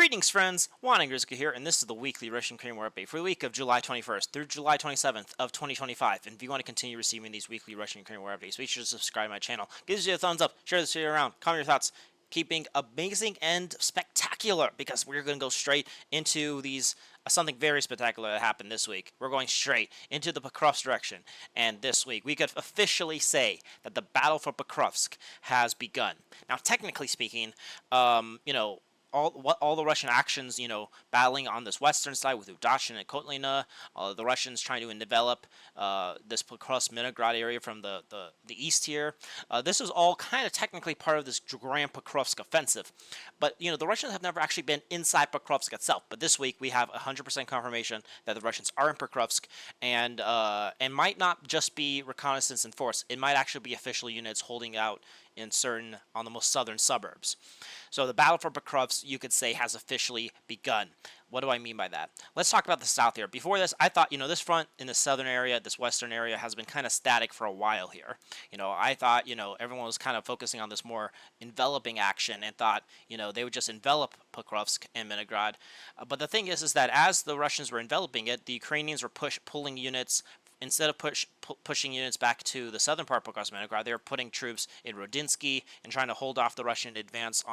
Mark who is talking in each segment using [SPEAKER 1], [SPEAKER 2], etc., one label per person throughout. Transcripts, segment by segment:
[SPEAKER 1] Greetings, friends! Wanangrizka here, and this is the weekly Russian-Ukraine War Update for the week of July 21st through July 27th of 2025. And if you want to continue receiving these weekly Russian-Ukraine War Updates, make sure to subscribe to my channel. Give us a thumbs up, share this video around, comment your thoughts. Keeping amazing and spectacular, because we're going to go straight into these something very spectacular that happened this week. We're going straight into the Pokrovsk direction, and this week we could officially say that the battle for Pokrovsk has begun. Now, technically speaking, all the Russian actions, battling on this western side with Udachin and Kotlina, the Russians trying to develop this Pokrovsk-Minograd area from the east here. This is all kind of technically part of this Grand Pokrovsk offensive. But, the Russians have never actually been inside Pokrovsk itself. But this week we have 100% confirmation that the Russians are in Pokrovsk, and might not just be reconnaissance and force. It might actually be official units holding out on the most southern suburbs. So the battle for Pokrovsk, you could say, has officially begun. What do I mean by that? Let's talk about the south here. Before this, I thought, this front in the southern area, this western area, has been kind of static for a while here. I thought, everyone was kind of focusing on this more enveloping action and thought, they would just envelop Pokrovsk and Minograd. But the thing is that as the Russians were enveloping it, the Ukrainians were pulling units. Instead of pushing units back to the southern part of Pokrovsk-Minograd, they were putting troops in Rodinsky and trying to hold off the Russian advance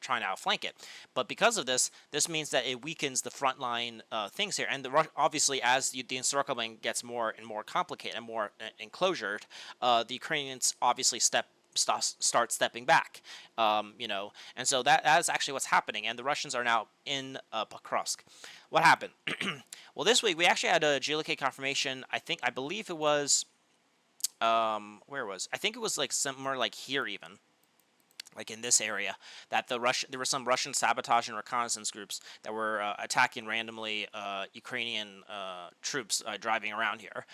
[SPEAKER 1] trying to outflank it. But because of this means that it weakens the frontline things here. And obviously, as the encirclement gets more and more complicated and more enclosured, the Ukrainians obviously start stepping back, and so that is actually what's happening, and the Russians are now in Pokrovsk. What happened? Well, this week we actually had a geolocate confirmation. I believe it was, I think it was like somewhere like here even. Like in this area, that there were some Russian sabotage and reconnaissance groups that were attacking randomly Ukrainian troops driving around here.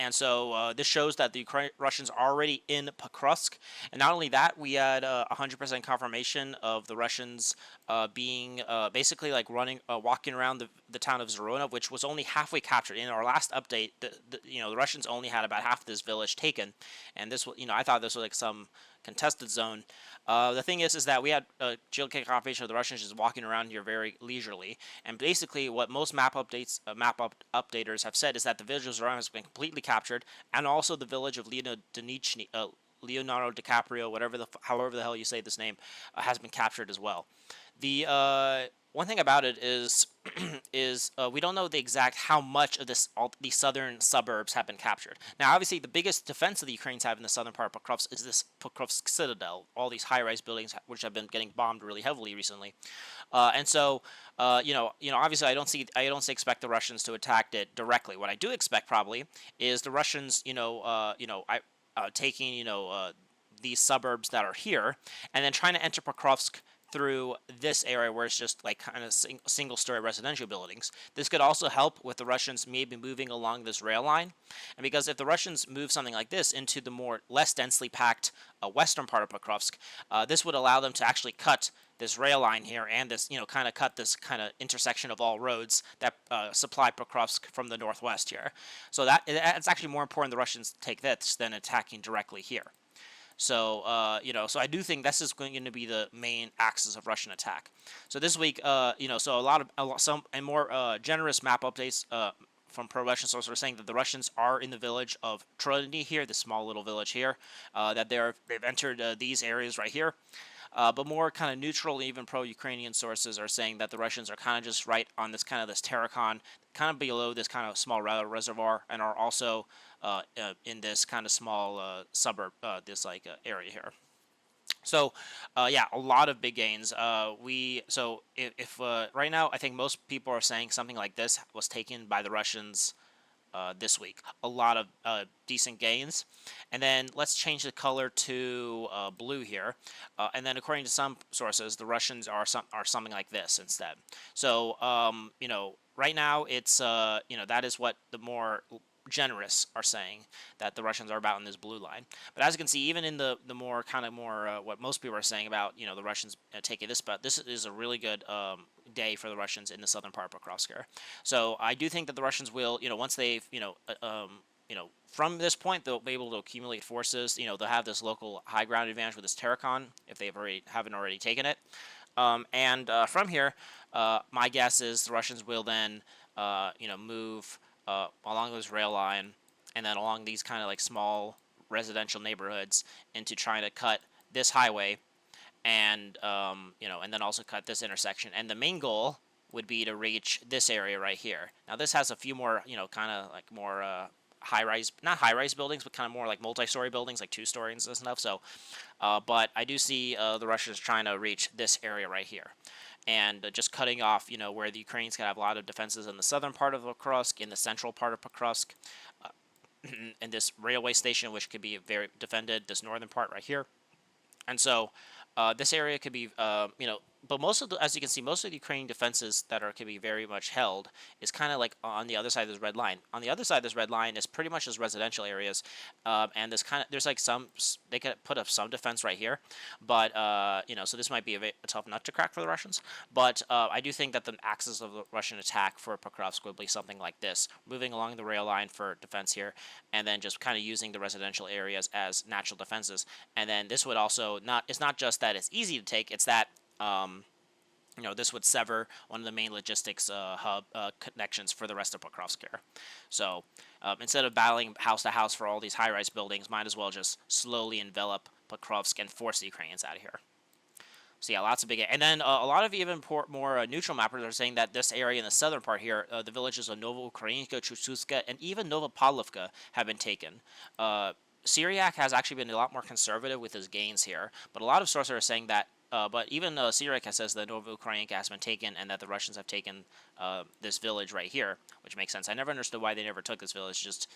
[SPEAKER 1] And so this shows that the Russians are already in Pokrovsk. And not only that, we had 100% confirmation of the Russians being basically like walking around the town of Zoronov, which was only halfway captured. In our last update, the Russians only had about half this village taken. And this, I thought this was like some contested zone. The thing is that we had geolocated confirmation of the Russians just walking around here very leisurely, and basically what most map updaters have said is that the village of Zoronov has been completely captured, and also the village of Leonardo DiCaprio, however the hell you say this name, has been captured as well. The one thing about it is we don't know the exact how much of these southern suburbs have been captured. Now, obviously, the biggest defense of the Ukrainians have in the southern part of Pokrovsk is this Pokrovsk citadel, all these high-rise buildings which have been getting bombed really heavily recently, and so obviously, I don't expect the Russians to attack it directly. What I do expect probably is the Russians, taking these suburbs that are here and then trying to enter Pokrovsk through this area where it's just like kind of single-story residential buildings. This could also help with the Russians maybe moving along this rail line, and because if the Russians move something like this into the less densely packed western part of Pokrovsk, this would allow them to actually cut this rail line here and this, kind of cut this kind of intersection of all roads that supply Pokrovsk from the northwest here. So it's actually more important the Russians take this than attacking directly here. So, so I do think this is going to be the main axis of Russian attack. So this week, so some more generous map updates from pro-Russian sources are saying that the Russians are in the village of Trodny here, this small little village here, that they've entered these areas right here. But more kind of neutral, even pro-Ukrainian sources are saying that the Russians are kind of just right on this Terrakon, kind of below this kind of small reservoir, and are also in this kind of small suburb, this area here. So, yeah, a lot of big gains. If right now, I think most people are saying something like this was taken by the Russians this week. A lot of decent gains. And then let's change the color to blue here. And then according to some sources, the Russians are something like this instead. So, right now it's, that is what the more generous are saying, that the Russians are about in this blue line. But as you can see, even in the more what most people are saying about the Russians taking this, but this is a really good day for the Russians in the southern part of Pokrovsk. So I do think that the Russians will, once they've from this point they'll be able to accumulate forces. They'll have this local high ground advantage with this Terrakon if they haven't already taken it. And from here, my guess is the Russians will then, move along this rail line, and then along these kind of like small residential neighborhoods into trying to cut this highway, and and then also cut this intersection. And the main goal would be to reach this area right here. Now this has a few more, kind of like more high-rise, not high-rise buildings, but kind of more like multi-story buildings, like 2 stories and stuff. So, but I do see the Russians trying to reach this area right here, and just cutting off, where the Ukrainians can have a lot of defenses in the southern part of Pokrovsk, in the central part of Pokrovsk, and this railway station, which could be very defended, this northern part right here. And so this area could be, but most of the, as you can see, most of the Ukrainian defenses that could be very much held is kind of like on the other side of this red line. On the other side of this red line is pretty much just residential areas, and there's like they could put up some defense right here, but so this might be a tough nut to crack for the Russians. But I do think that the axis of the Russian attack for Pokrovsk would be something like this, moving along the rail line for defense here, and then just kind of using the residential areas as natural defenses. And then this would also it's not just that it's easy to take, it's that this would sever one of the main logistics hub connections for the rest of Pokrovsk here. So instead of battling house to house for all these high-rise buildings, might as well just slowly envelop Pokrovsk and force the Ukrainians out of here. So yeah, lots of big, and then a lot of even more neutral mappers are saying that this area in the southern part here, the villages of Novoukrainska, Chususka, and even Novopavlovka have been taken. Syriac has actually been a lot more conservative with his gains here, but a lot of sources are saying that. But even Syriac says that Novoukrainka has been taken, and that the Russians have taken this village right here, which makes sense. I never understood why they never took this village. Just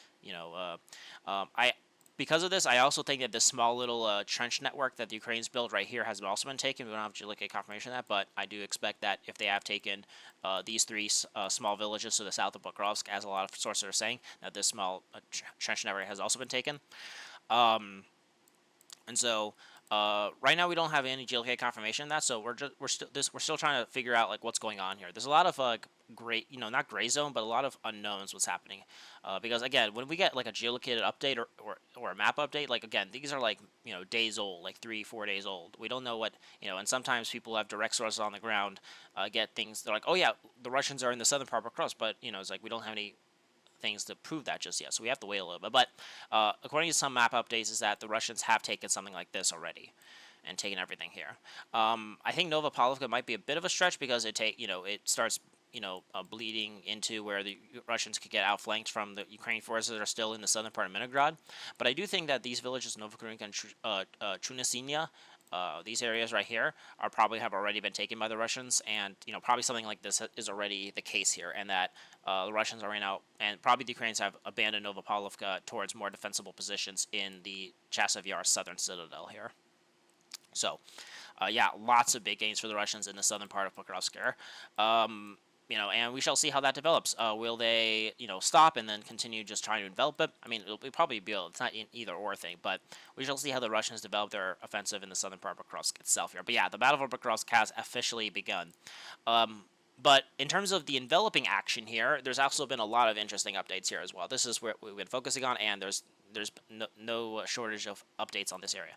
[SPEAKER 1] because of this, I also think that this small little trench network that the Ukrainians built right here has also been taken. We don't have GLK confirmation of that, but I do expect that if they have taken these three small villages to the south of Pokrovsk, as a lot of sources are saying, that this small trench network has also been taken. And so right now we don't have any GLK confirmation of that, so we're still trying to figure out like what's going on here. There's a lot of gray, not gray zone, but a lot of unknowns what's happening. Because again, when we get like a geolocated update or a map update, like again, these are like days old, like 3-4 days old. We don't know what and sometimes people have direct sources on the ground get things. They're like, oh yeah, the Russians are in the southern part of Pokrovsk, but it's like we don't have any things to prove that just yet, so we have to wait a little bit. But according to some map updates, is that the Russians have taken something like this already and taken everything here. I think Novopavlovka might be a bit of a stretch because it starts bleeding into where the Russians could get outflanked from the Ukrainian forces that are still in the southern part of Leningrad. But I do think that these villages, Novokrinka and Chunasinia, these areas right here have already been taken by the Russians, and probably something like this is already the case here, and that the Russians are right now, and probably the Ukrainians have abandoned Novopavlovka towards more defensible positions in the Chasiv Yar southern citadel here. So, yeah, lots of big gains for the Russians in the southern part of Pokrovsk here. And we shall see how that develops. Will they, stop and then continue just trying to envelop it? I mean, it'll probably be it's not an either-or thing, but we shall see how the Russians develop their offensive in the southern part of Pokrovsk itself here. But yeah, the Battle for Pokrovsk has officially begun. But in terms of the enveloping action here, there's also been a lot of interesting updates here as well. This is where we've been focusing on, and there's no shortage of updates on this area.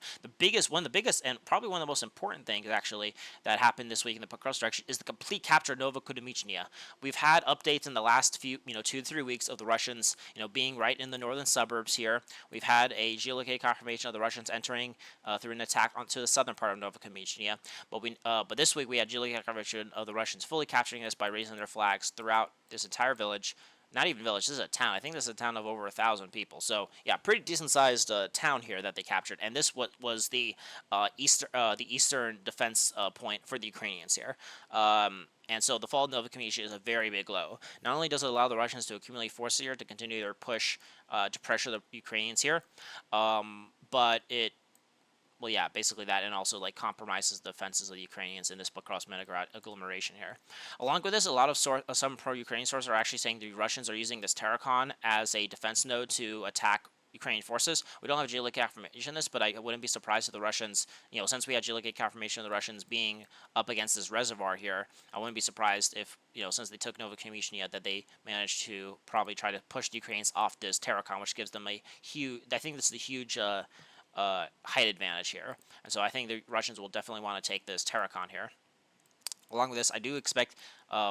[SPEAKER 1] One of the biggest, and probably one of the most important things actually that happened this week in the Pokrovsk direction is the complete capture of Novoukrainska. We've had updates in the last few, 2 to 3 weeks of the Russians, being right in the northern suburbs here. We've had a geolocated confirmation of the Russians entering through an attack onto the southern part of Novoukrainska. But this week we had geolocated confirmation of the Russians fully capturing this by raising their flags throughout this entire village. Not even village, this is a town. I think this is a town of over 1,000 people. So, yeah, pretty decent-sized town here that they captured. And this was the eastern defense point for the Ukrainians here. And so the fall of Novoukrainska is a very big blow. Not only does it allow the Russians to accumulate forces here to continue their push to pressure the Ukrainians here, but it basically that, and also compromises the defenses of the Ukrainians in this Pokrovsk-Leningrad agglomeration here. Along with this, a lot of some pro-Ukrainian sources are actually saying the Russians are using this Terrakon as a defense node to attack Ukrainian forces. We don't have geolocated confirmation of this, but I wouldn't be surprised if the Russians, since we had geolocated confirmation of the Russians being up against this reservoir here, I wouldn't be surprised if, since they took Novoukrainska, that they managed to probably try to push the Ukrainians off this Terrakon, which gives them a huge, I think this is a huge height advantage here. And so I think the Russians will definitely want to take this Terrakon here. Along with this, I do expect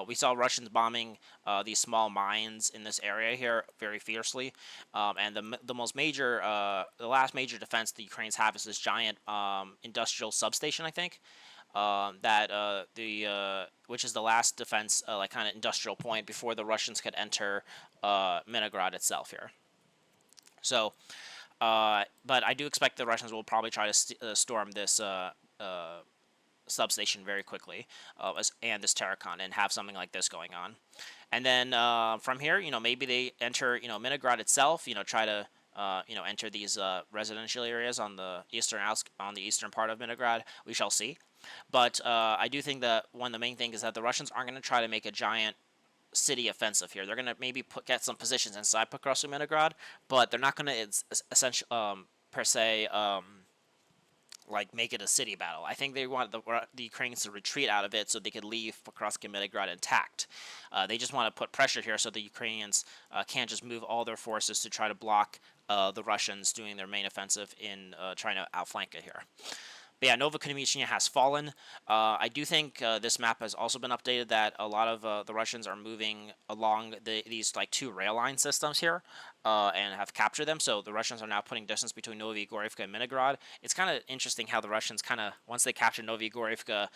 [SPEAKER 1] we saw Russians bombing these small mines in this area here very fiercely, and the most major, the last major defense the Ukrainians have is this giant industrial substation, I think, that the which is the last defense, like kind of industrial point before the Russians could enter Minigrad itself here. So, but I do expect the Russians will probably try to storm this substation very quickly, and this Terracon, and have something like this going on. And then from here, maybe they enter, Minigrad itself, try to enter these residential areas on the eastern part of Minigrad. We shall see. But I do think that one of the main things is that the Russians aren't going to try to make a giant city offensive here. They're going to maybe get some positions inside Pokrovsk and Minigrad, but they're not going to essentially per se like make it a city battle. I think they want the Ukrainians to retreat out of it so they could leave Pokrovsk and Minigrad intact. They just want to put pressure here so the Ukrainians can't just move all their forces to try to block the Russians doing their main offensive in trying to outflank it here. But yeah, Novokhnemichnya has fallen. I do think this map has also been updated, that a lot of the Russians are moving along these like two rail line systems here and have captured them. So the Russians are now putting distance between Novigorivka and Minigrad. It's kind of interesting how the Russians once they captured Novigorivka,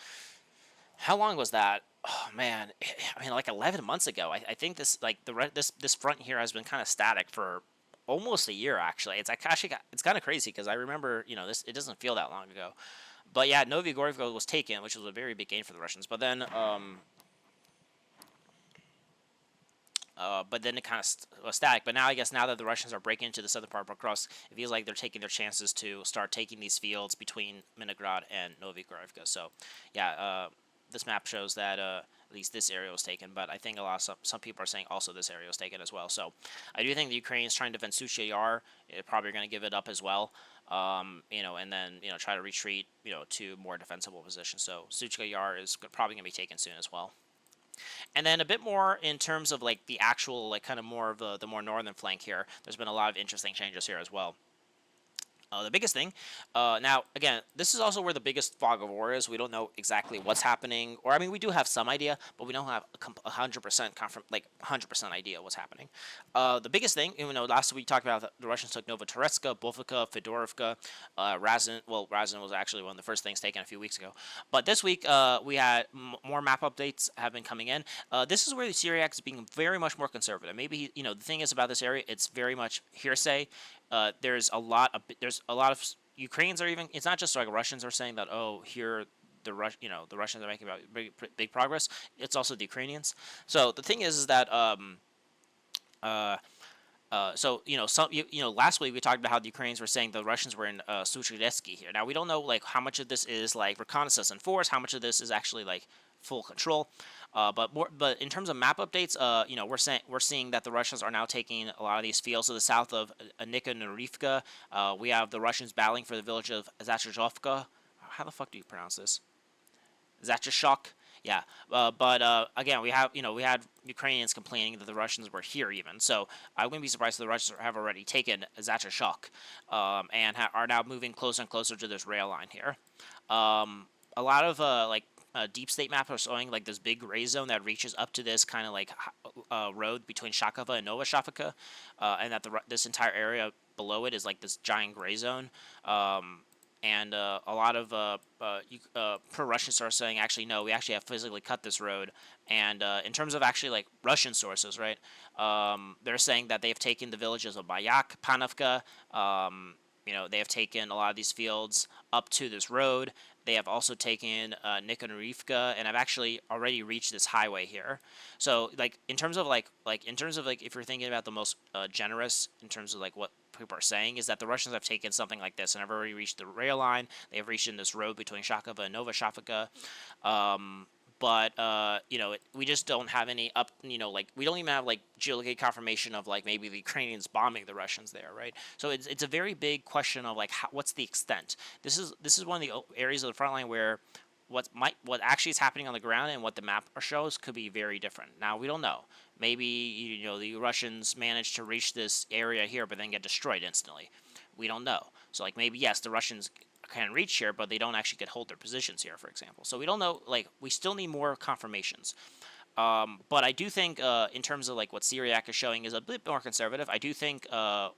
[SPEAKER 1] how long was that? Oh man, I mean like 11 months ago. I think this this front here has been kind of static for almost a year actually. It's kind of crazy because I remember it doesn't feel that long ago. But yeah, Novigorivka was taken, which was a very big gain for the Russians. But then it kind of was static. But now I guess now that the Russians are breaking into the southern part of Pokrovsk, it feels like they're taking their chances to start taking these fields between Minigrad and Novigorivka. So yeah, this map shows that at least this area was taken, but I think some people are saying also this area was taken as well. So I do think the Ukrainians trying to defend Suchka Yar, probably going to give it up as well, and then try to retreat to more defensible positions. So Suchka Yar is probably going to be taken soon as well. And then a bit more in terms of like the actual kind of more of the more northern flank here. There's been a lot of interesting changes here as well. The biggest thing, now again, this is also where the biggest fog of war is. We don't know exactly what's happening, or I mean, we do have some idea, but we don't have 100% idea what's happening. The biggest thing, last week we talked about the Russians took Novotoretska, Bovka, Fedorovka, Razin. Well, Razin was actually one of the first things taken a few weeks ago, but this week we had more map updates have been coming in. This is where the Syriac is being very much more conservative. Maybe the thing is about this area, it's very much hearsay. There's a lot of Ukrainians are even. It's not just like Russians are saying that. Oh, here the Russians are making big progress. It's also the Ukrainians. So the thing is that last week we talked about how the Ukrainians were saying the Russians were in Suchedetsky here. Now we don't know like how much of this is like reconnaissance and force, how much of this is actually like full control. But in terms of map updates, we're seeing that the Russians are now taking a lot of these fields to the south of Nikhanurivka. We have the Russians battling for the village of Zaporizhzhia. How the fuck do you pronounce this? Zaporizhzhia. Yeah, but again, we had Ukrainians complaining that the Russians were here even. So I wouldn't be surprised if the Russians have already taken Zaporizhzhia, and are now moving closer and closer to this rail line here. A lot of deep state map are showing like this big gray zone that reaches up to this kind of like road between Shakova and Novoshavka, and that this entire area below it is like this giant gray zone. And a lot of pro-Russians are saying, actually, no, we actually have physically cut this road. And in terms of actually like Russian sources, right, they're saying that they've taken the villages of Bayak, Panovka. They have taken a lot of these fields up to this road. They have also taken Nikhanurivka, and have actually already reached this highway here. So, in terms of if you're thinking about the most generous in terms of like what people are saying, is that the Russians have taken something like this and have already reached the rail line. They have reached in this road between Shakova and Novoshavka. But we just don't have any we don't even have like geolocated confirmation of like maybe the Ukrainians bombing the Russians there, right? So it's a very big question of like what's the extent. This is one of the areas of the front line where what actually is happening on the ground and what the map shows could be very different. Now we don't know. Maybe the Russians managed to reach this area here, but then get destroyed instantly. We don't know. So like maybe yes, the Russians can reach here, but they don't actually get hold their positions here, for example. So we don't know. Like, we still need more confirmations. But I do think, in terms of like what Syriac is showing, is a bit more conservative. I do think the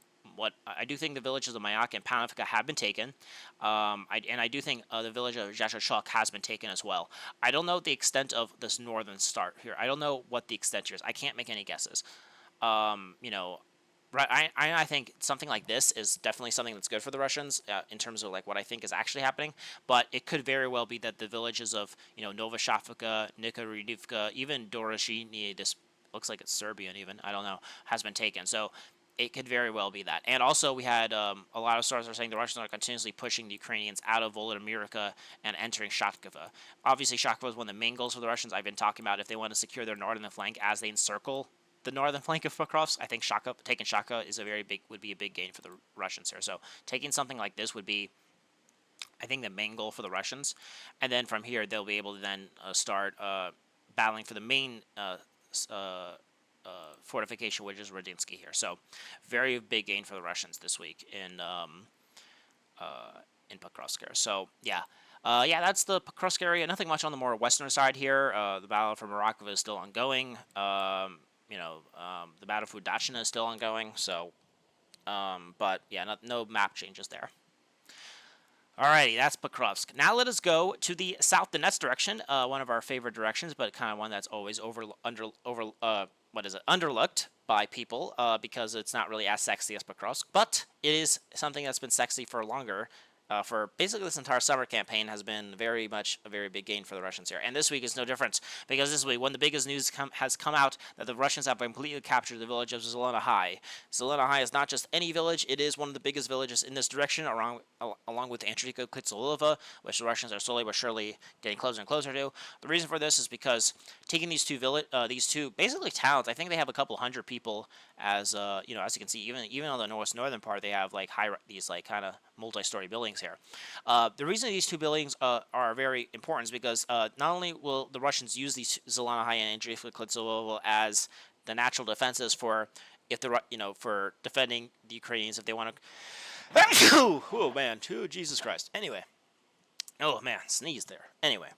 [SPEAKER 1] villages of Mayak and Panivka have been taken, I do think the village of Zhashashok has been taken as well. I don't know the extent of this northern start here. I don't know what the extent here is. I can't make any guesses. You know, right? I think something like this is definitely something that's good for the Russians, in terms of like what I think is actually happening. But it could very well be that the villages of, you know, Novoshavka, Nikoridivka, even Dorozhiny, this looks like it's Serbian even, I don't know, has been taken. So it could very well be that. And also we had a lot of sources are saying the Russians are continuously pushing the Ukrainians out of Volodymyrka and entering Shatkova. Obviously, Shatkova is one of the main goals for the Russians. I've been talking about if they want to secure their northern flank as they encircle the northern flank of Pokrovsk. I think taking Shaka is would be a big gain for the Russians here. So taking something like this would be, I think, the main goal for the Russians. And then from here, they'll be able to then start battling for the main fortification, which is Radinsky here. So very big gain for the Russians this week in Pokrovsk here. So yeah. Yeah, that's the Pokrovsk area. Nothing much on the more western side here. The battle for Marakova is still ongoing. The battle for Udachina is still ongoing. So, but yeah, no map changes there. Alrighty, that's Pokrovsk. Now let us go to the South Donetsk direction, one of our favorite directions, but kind of one that's always underlooked by people, because it's not really as sexy as Pokrovsk, but it is something that's been sexy for longer. For basically this entire summer campaign has been very much a very big gain for the Russians here. And this week is no different, because this week, when the biggest news has come out that the Russians have completely captured the village of Zelena High. Zelena High is not just any village, it is one of the biggest villages in this direction, along with Andreyka Klitsolova, which the Russians are slowly but surely getting closer and closer to. The reason for this is because taking these two basically towns, I think they have a couple hundred people, as as you can see, even on the northern part, they have like these like kind of multi-story buildings here. The reason these two buildings are very important is because not only will the Russians use these Zelena High and Andreyka Klitsolova as the natural defenses for for defending the Ukrainians if they want to. Oh man, Jesus Christ. Anyway, oh man, sneeze there. Anyway.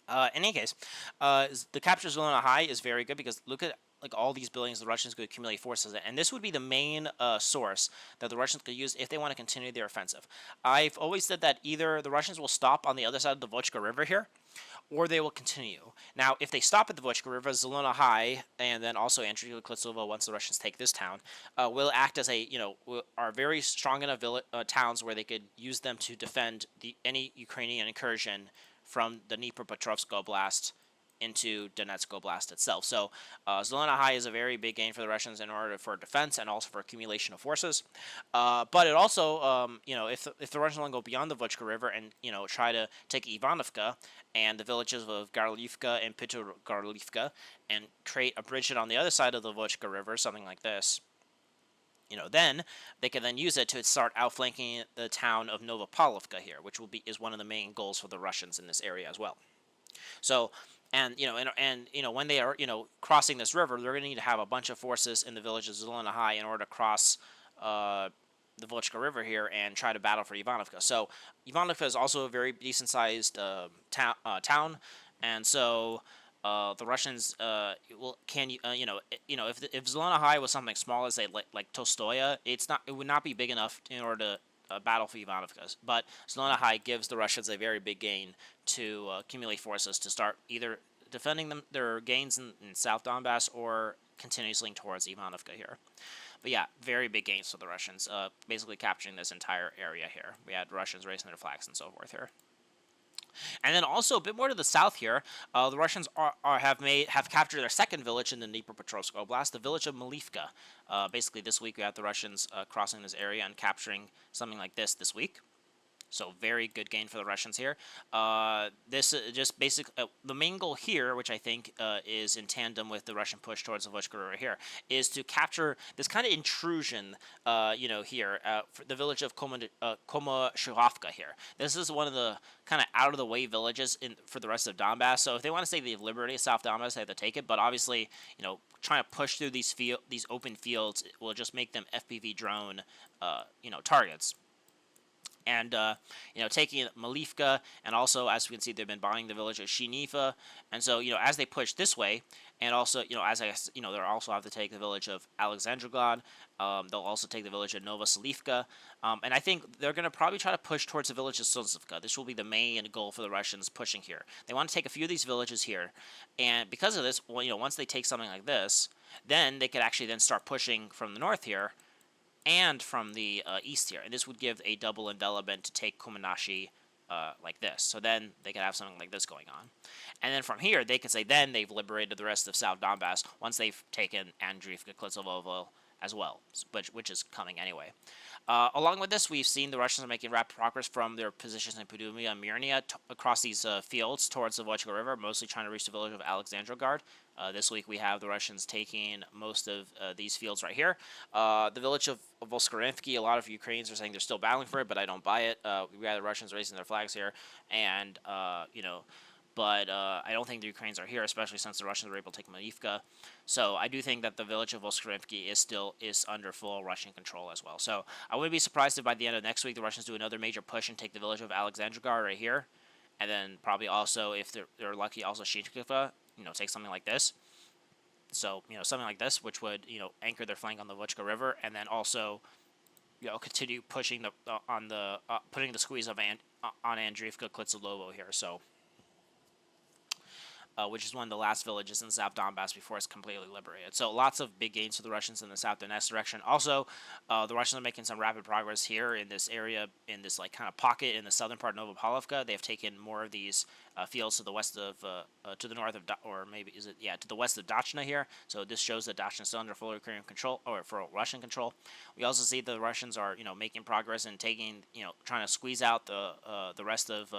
[SPEAKER 1] In any case, the capture of Zelena High is very good because look at like all these buildings the Russians could accumulate forces in, and this would be the main source that the Russians could use if they want to continue their offensive. I've always said that either the Russians will stop on the other side of the Vochka River here, or they will continue. Now, if they stop at the Vochka River, Zelena High, and then also Andreyka Klitsolova, once the Russians take this town, will act as are very strong enough towns where they could use them to defend any Ukrainian incursion from the Dnipropetrovsk Oblast into Donetsk Oblast itself. So Zelena High is a very big gain for the Russians in order for defense and also for accumulation of forces. But it also, if the Russians want to go beyond the Vochka River and try to take Ivanovka and the villages of Garlivka and Garlivka and create a bridge on the other side of the Vochka River, something like this, then they can then use it to start outflanking the town of Novopalovka here, which is one of the main goals for the Russians in this area as well. So, when they are crossing this river, they're going to need to have a bunch of forces in the village of Zelena High in order to cross the Vochka River here and try to battle for Ivanovka. So Ivanovka is also a very decent sized town, and so the Russians if Zelena High was something small as like Tolstoya, it would not be big enough in order to battle for Ivanovka. But Zelena High gives the Russians a very big gain to accumulate forces to start either defending their gains in South Donbass or continuously towards Ivanovka here. But yeah, very big gains for the Russians, basically capturing this entire area here. We had Russians raising their flags and so forth here. And then also a bit more to the south here, the Russians have captured their second village in the Dnipropetrovsk Oblast, the village of Malivka. Basically, this week we have the Russians crossing this area and capturing something like this week. So very good gain for the Russians here. This just the main goal here, which I think is in tandem with the Russian push towards the Vochka River here, is to capture this kind of intrusion, here, for the village of Komoshurovka here. This is one of the kind of out-of-the-way villages for the rest of Donbass. So if they want to say they have liberty of South Donbass, they have to take it. But obviously, trying to push through these open fields will just make them FPV drone, targets. and taking Malivka, and also, as we can see, they've been bombing the village of Shinifa, and so as they push this way, and also as they'll also have to take the village of Alexandrograd. They'll also take the village of Novoselivka, and I think they're going to probably try to push towards the village of Solzivka. This will be the main goal for the Russians pushing here. They want to take a few of these villages here, and because of this, once they take something like this, then they could actually then start pushing from the north here and from the east here, and this would give a double envelopment to take Kumanashi like this. So then they could have something like this going on, and then from here they could say then they've liberated the rest of South Donbass once they've taken Andriivka, Klitsovovo as well, which is coming anyway. Along with this, we've seen the Russians are making rapid progress from their positions in Podumia and Myrnia across these fields towards the Volga River, mostly trying to reach the village of Alexandrograd. This week we have the Russians taking most of these fields right here. The village of Volskarenivki, a lot of Ukrainians are saying they're still battling for it, but I don't buy it. We have the Russians raising their flags here, and but I don't think the Ukrainians are here, especially since the Russians were able to take Malivka. So I do think that the village of Volskarenivki is under full Russian control as well. So I wouldn't be surprised if by the end of next week the Russians do another major push and take the village of Alexandrograd right here, and then probably also, if they're lucky, also Shinkiva, take something like this. So something like this, which would anchor their flank on the Volga River, and then also continue pushing putting the squeeze of on Andriivka, Klitsovovo here. So. Which is one of the last villages in South Donbass before it's completely liberated. So lots of big gains for the Russians in the South Donetsk direction. Also, the Russians are making some rapid progress here in this area, in this kind of pocket in the southern part of Novopalovka. They've taken more of these fields to the west of, to the north of, to the west of Dachna here. So this shows that Dachna is still under full Ukrainian control, or for Russian control. We also see the Russians are, making progress and taking, trying to squeeze out the rest of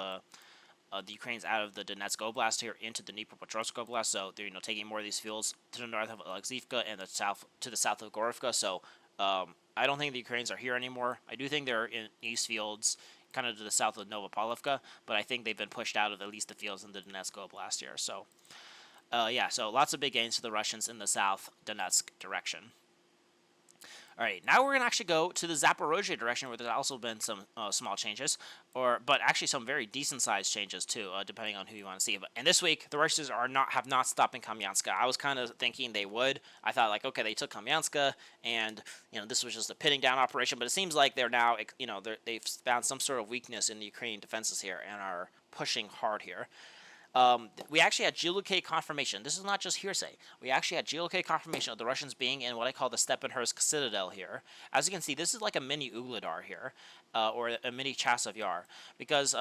[SPEAKER 1] the Ukrainians out of the Donetsk Oblast here into the Dnipropetrovsk Oblast. So they're taking more of these fields to the north of Alexivka and to the south of Gorovka. So I don't think the Ukrainians are here anymore. I do think they're in these fields, kind of to the south of Novopalovka, but I think they've been pushed out of at least the fields in the Donetsk Oblast here. So so lots of big gains for the Russians in the south Donetsk direction. All right, now we're going to actually go to the Zaporizhzhia direction, where there's also been some small changes, but actually some very decent-sized changes too, depending on who you want to see. And this week, the Russians have not stopped in Kamyanska. I was kind of thinking they would. I thought, like, okay, they took Kamyanska, and this was just a pinning down operation. But it seems like they're now, they've found some sort of weakness in the Ukrainian defenses here and are pushing hard here. We actually had geolocate confirmation. This is not just hearsay. We actually had geolocate confirmation of the Russians being in what I call the Stepanhursk Citadel here. As you can see, this is like a mini Ugledar here, or a mini Chasov Yar. Because,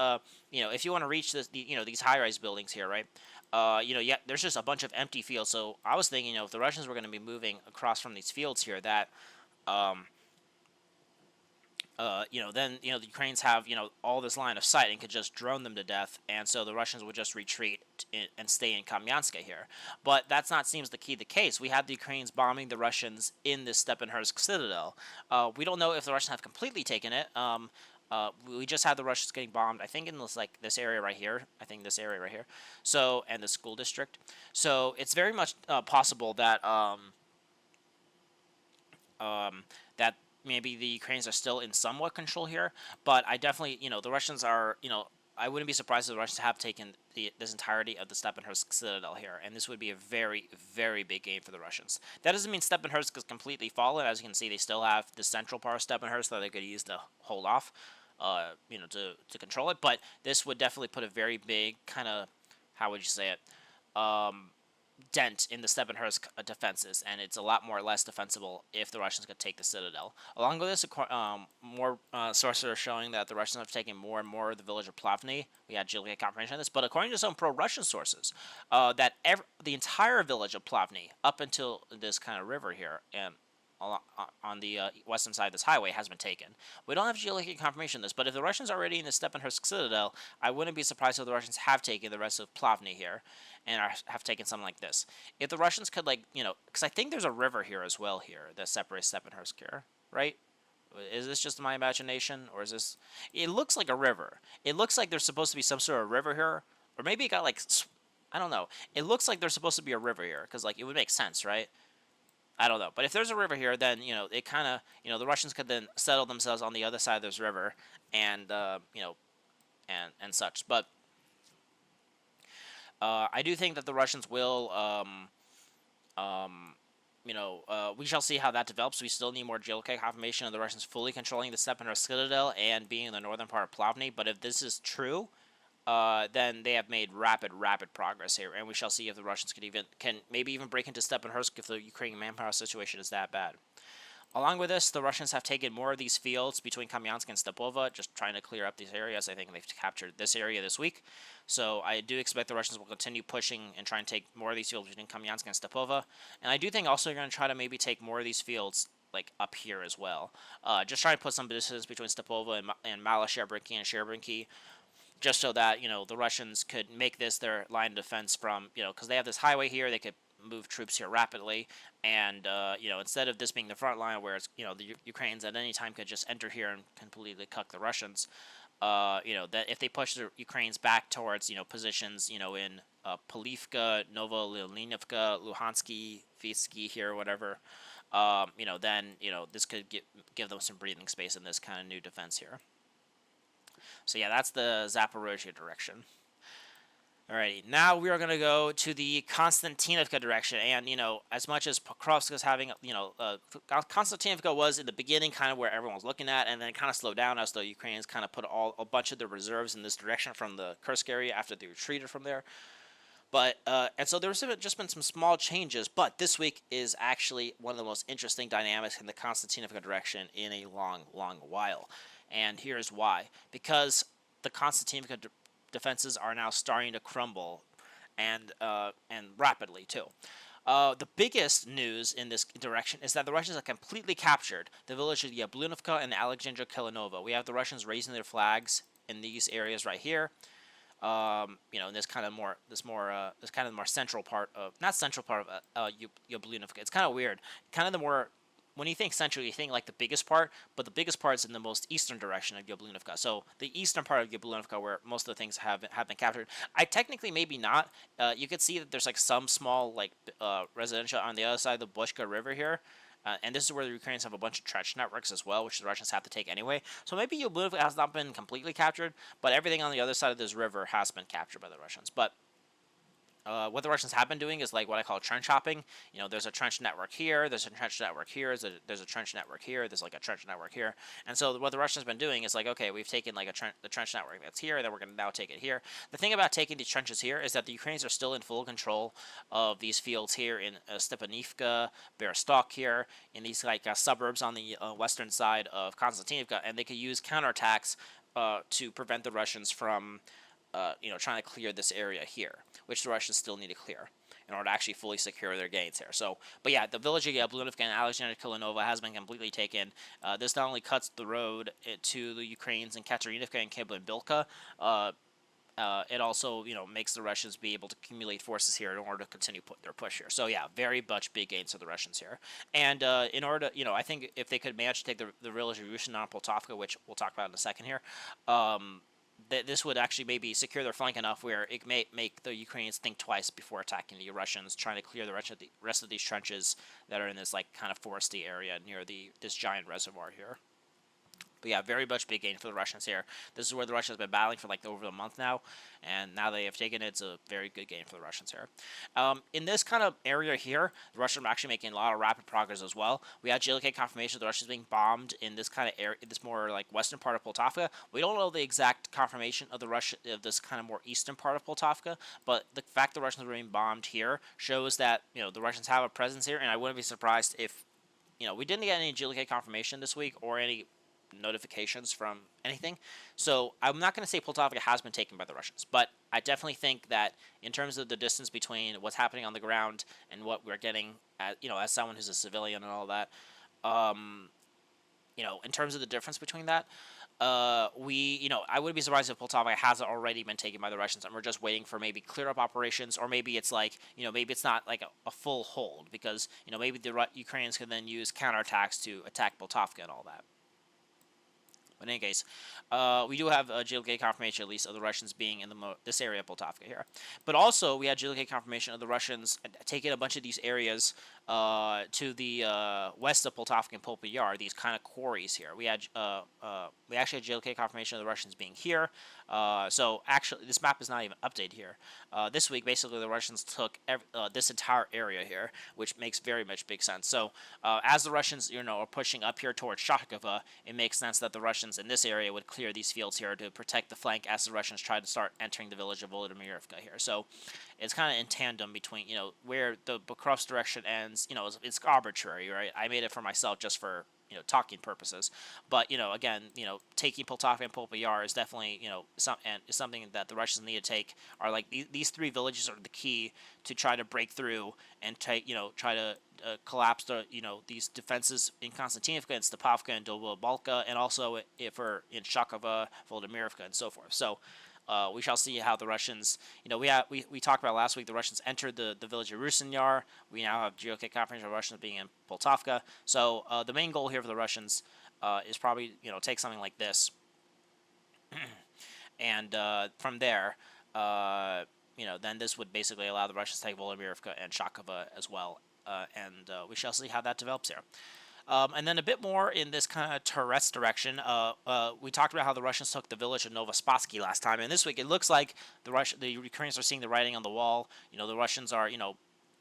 [SPEAKER 1] if you want to reach this, these high-rise buildings here, right? There's just a bunch of empty fields. So I was thinking, if the Russians were going to be moving across from these fields here, that then the Ukrainians have all this line of sight and could just drone them to death, and so the Russians would just retreat and stay in Kamyanska here. But that's not seems the case. We had the Ukrainians bombing the Russians in this Stepanhursk citadel. We don't know if the Russians have completely taken it. We just had the Russians getting bombed, I think, in this area right here. I think this area right here. So, and the school district. So it's very much possible that that maybe the Ukrainians are still in somewhat control here, but I definitely, the Russians are, I wouldn't be surprised if the Russians have taken this entirety of the Stepanhursk citadel here, and this would be a very, very big gain for the Russians. That doesn't mean Stepanhursk is completely fallen. As you can see, they still have the central part of Stepanhursk that they could use to hold off, to control it, but this would definitely put a very big kind of, how would you say it, dent in the Stepanhursk defenses, and it's a lot more or less defensible if the Russians could take the citadel. Along with this, more sources are showing that the Russians have taken more and more of the village of Plavny. We had geologic confirmation on this, but according to some pro-Russian sources, that the entire village of Plavny, up until this kind of river here, and on the western side of this highway, has been taken. We don't have geologic confirmation of this, but if the Russians are already in the Stepanhursk citadel, I wouldn't be surprised if the Russians have taken the rest of Plavny here, and have taken something like this. If the Russians could, because I think there's a river here as well here that separates Stepanhursk here, right? Is this just my imagination, or is this... It looks like a river. It looks like there's supposed to be some sort of river here, or maybe it got, I don't know. It looks like there's supposed to be a river here, because, it would make sense, right? I don't know. But if there's a river here, then it kind of the Russians could then settle themselves on the other side of this river, and and such. But I do think that the Russians will. We shall see how that develops. We still need more geolocated confirmation of the Russians fully controlling the Stepanov Citadel and being in the northern part of Plavny. But if this is true, then they have made rapid progress here, and we shall see if the Russians can maybe even break into Stepanhursk if the Ukrainian manpower situation is that bad. Along with this, the Russians have taken more of these fields between Kamyansk and Stepova, just trying to clear up these areas. I think they've captured this area this week. So I do expect the Russians will continue pushing and try and take more of these fields between Kamyansk and Stepova. And I do think also you're going to try to maybe take more of these fields like up here as well. Just try and put some distance between Stepova and Malosherbrinki and Sherbrinki, just so that, the Russians could make this their line of defense from, because they have this highway here, they could move troops here rapidly, and instead of this being the front line where it's the Ukrainians at any time could just enter here and completely cuck the Russians, that if they push the Ukrainians back towards positions in Polivka, Novoleonivka, Luhansky, Vitsky here, whatever, then this could give them some breathing space in this kind of new defense here. So yeah, that's the Zaporizhzhia direction. Alrighty, now we are going to go to the Kostiantynivka direction, and, as much as Pokrovsk is having, Kostiantynivka was in the beginning kind of where everyone was looking at, and then it kind of slowed down as the Ukrainians kind of put a bunch of their reserves in this direction from the Kursk area after they retreated from there. But, and so there's just been some small changes, but this week is actually one of the most interesting dynamics in the Kostiantynivka direction in a long while. And here's why. Because the Kostiantynivka defenses are now starting to crumble, and rapidly too. The biggest news in this direction is that the Russians have completely captured the village of Yablunovka and Alexandra Kilinova. We have the Russians raising their flags in these areas right here. In this kind of more central part of Yablunovka. It's kind of weird. Kind of the more, when you think central, you think like the biggest part, but the biggest part is in the most eastern direction of Yablunovka. So the eastern part of Yablunovka, where most of the things have been captured. I technically maybe not. You could see that there's like some small residential on the other side of the Bushka River here. And this is where the Ukrainians have a bunch of trench networks as well, which the Russians have to take anyway. So maybe Yablunovka has not been completely captured, but everything on the other side of this river has been captured by the Russians. But what the Russians have been doing is like what I call trench hopping. There's a trench network here, there's a trench network here, there's a trench network here, there's like a trench network here. And so what the Russians have been doing is like, okay, we've taken like the trench network that's here, and then we're going to now take it here. The thing about taking these trenches here is that the Ukrainians are still in full control of these fields here in Stepanivka, Berestok here, in these suburbs on the western side of Kostiantynivka, and they could use counterattacks to prevent the Russians from trying to clear this area here, which the Russians still need to clear in order to actually fully secure their gains here. So, but yeah, the village of Yablunovka and Alexandra Kilinova has been completely taken. This not only cuts the road to the Ukrainians in Katerinivka and Keblinbilka, it also makes the Russians be able to accumulate forces here in order to continue their push here. So yeah, very much big gains for the Russians here. And in order to, I think if they could manage to take the village of Yushina and Poltavka, which we'll talk about in a second here, this would actually maybe secure their flank enough where it may make the Ukrainians think twice before attacking the Russians, trying to clear the rest of these trenches that are in this kind of foresty area near this giant reservoir here. But yeah, very much big gain for the Russians here. This is where the Russians have been battling for over a month now, and now they have taken it. It's a very good gain for the Russians here. In this kind of area here, the Russians are actually making a lot of rapid progress as well. We had GLK confirmation of the Russians being bombed in this kind of area, this more western part of Poltavka. We don't know the exact confirmation of this kind of more eastern part of Poltavka, but the fact the Russians were being bombed here shows that the Russians have a presence here, and I wouldn't be surprised if we didn't get any GLK confirmation this week or any notifications from anything. So I'm not going to say Poltavka has been taken by the Russians, but I definitely think that in terms of the distance between what's happening on the ground and what we're getting, as someone who's a civilian and all that, in terms of the difference between that, I wouldn't be surprised if Poltava hasn't already been taken by the Russians, and we're just waiting for maybe clear up operations, or maybe it's maybe it's not a full hold, because maybe the Ukrainians can then use counterattacks to attack Poltavka and all that. But in any case, we do have a GLK confirmation, at least, of the Russians being in this area of Poltavka here. But also, we had GLK confirmation of the Russians taking a bunch of these areas to the west of Poltavka and Popy Yar, these kind of quarries here. We actually had GLK confirmation of the Russians being here. So actually, this map is not even updated here. This week, basically, the Russians took this entire area here, which makes very much big sense. So as the Russians, are pushing up here towards Shakova, it makes sense that the Russians in this area would clear these fields here to protect the flank as the Russians try to start entering the village of Volodymyrivka here. So it's kind of in tandem between, where the Pokrovsk direction ends, it's arbitrary, right? I made it for myself just for, talking purposes. But, again, taking Poltava and Popy Yar is definitely, something that the Russians need to take. Are like these three villages are the key to try to break through and try to collapse these defenses in Kostiantynivka and Stepovka and Dobobalka, and also for in Shakova, Volodymyrivka, and so forth. So we shall see how the Russians, we talked about last week, the Russians entered the village of Rusin Yar. We now have GOK confirmation of Russians being in Poltavka. So the main goal here for the Russians is probably, take something like this. And from there, then this would basically allow the Russians to take Volodymyrivka and Shakova as well. And we shall see how that develops here. And then a bit more in this kind of Terets direction. We talked about how the Russians took the village of Novospassky last time, and this week it looks like the Ukrainians are seeing the writing on the wall. The Russians are,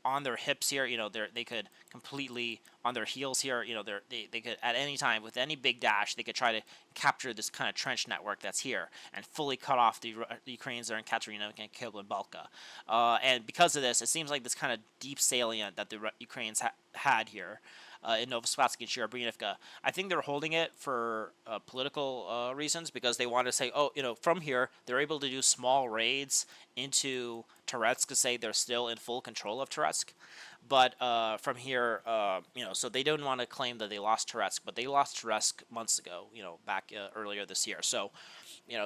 [SPEAKER 1] on their hips here. They could completely on their heels here. They could at any time with any big dash they could try to capture this kind of trench network that's here and fully cut off the Ukrainians that are in Katerina and Kiblinbalka. And because of this, it seems like this kind of deep salient that the Ukrainians had here. In Novospassky and Sherbryanivka. I think they're holding it for political reasons because they want to say, from here, they're able to do small raids into Terets to say they're still in full control of Terets. But from here, so they don't want to claim that they lost Terets, but they lost Terets months ago, back earlier this year. So,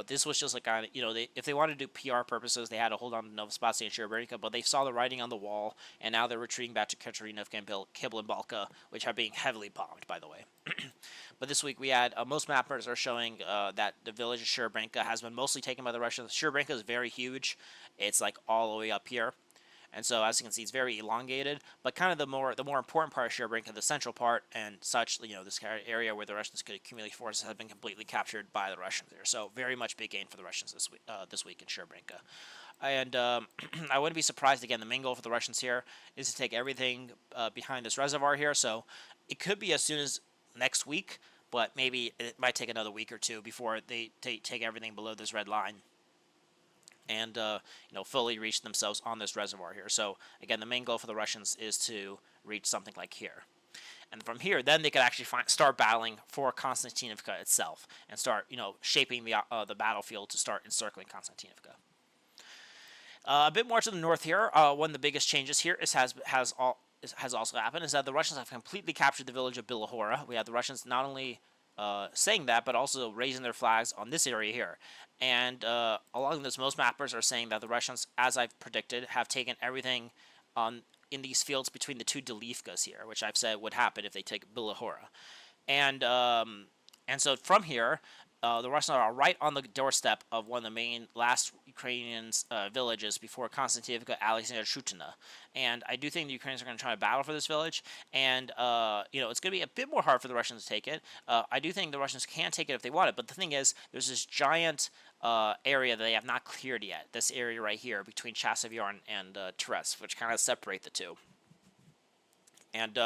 [SPEAKER 1] this was just like, if they wanted to do PR purposes, they had to hold on to Novospassky and Sherbryanivka, but they saw the writing on the wall, and now they're retreating back to Katerinivka and Kiblinbalka, which are being heavily bombed, by the way. But this week we had, most mappers are showing that the village of Sherbryanivka has been mostly taken by the Russians. Sherbryanivka is very huge. It's like all the way up here. And so, as you can see, it's very elongated. But kind of the more important part of Sherbryanivka, the central part and such, this area where the Russians could accumulate forces, has been completely captured by the Russians there. So, very much big gain for the Russians this week in Sherbryanivka. And I wouldn't be surprised, again, the main goal for the Russians here is to take everything behind this reservoir here. So, it could be as soon as next week, but maybe it might take another week or two before they take everything below this red line and fully reach themselves on this reservoir here. So again, the main goal for the Russians is to reach something like here. And from here, then they could actually start battling for Kostiantynivka itself and start, shaping the battlefield to start encircling Kostiantynivka. A bit more to the north here, one of the biggest changes here has also happened is that the Russians have completely captured the village of Bilahora. We have the Russians not only saying that, but also raising their flags on this area here. And along this, most mappers are saying that the Russians, as I've predicted, have taken everything in these fields between the two Delivkas here, which I've said would happen if they take Bilahora. And so from here, the Russians are right on the doorstep of one of the main last Ukrainian villages before Kostiantynivka, Alexander Shutina. And I do think the Ukrainians are going to try to battle for this village. And, it's going to be a bit more hard for the Russians to take it. I do think the Russians can take it if they want it. But the thing is, there's this giant area that they have not cleared yet. This area right here between Chasiv Yar and Terets, which kind of separate the two. And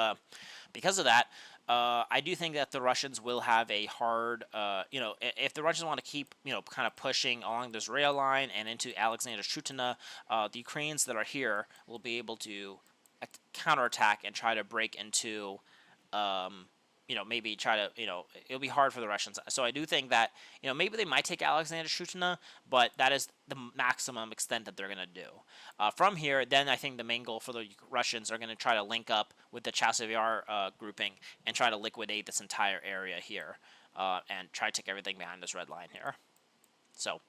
[SPEAKER 1] because of that, I do think that the Russians will have a hard, if the Russians want to keep, kind of pushing along this rail line and into Alexander Shutina, the Ukrainians that are here will be able to counterattack and try to break into, maybe try to, it'll be hard for the Russians. So I do think that, maybe they might take Alexander Shutina, but that is the maximum extent that they're going to do. From here, then I think the main goal for the Russians are going to try to link up with the Chasiv Yar grouping and try to liquidate this entire area here and try to take everything behind this red line here. So,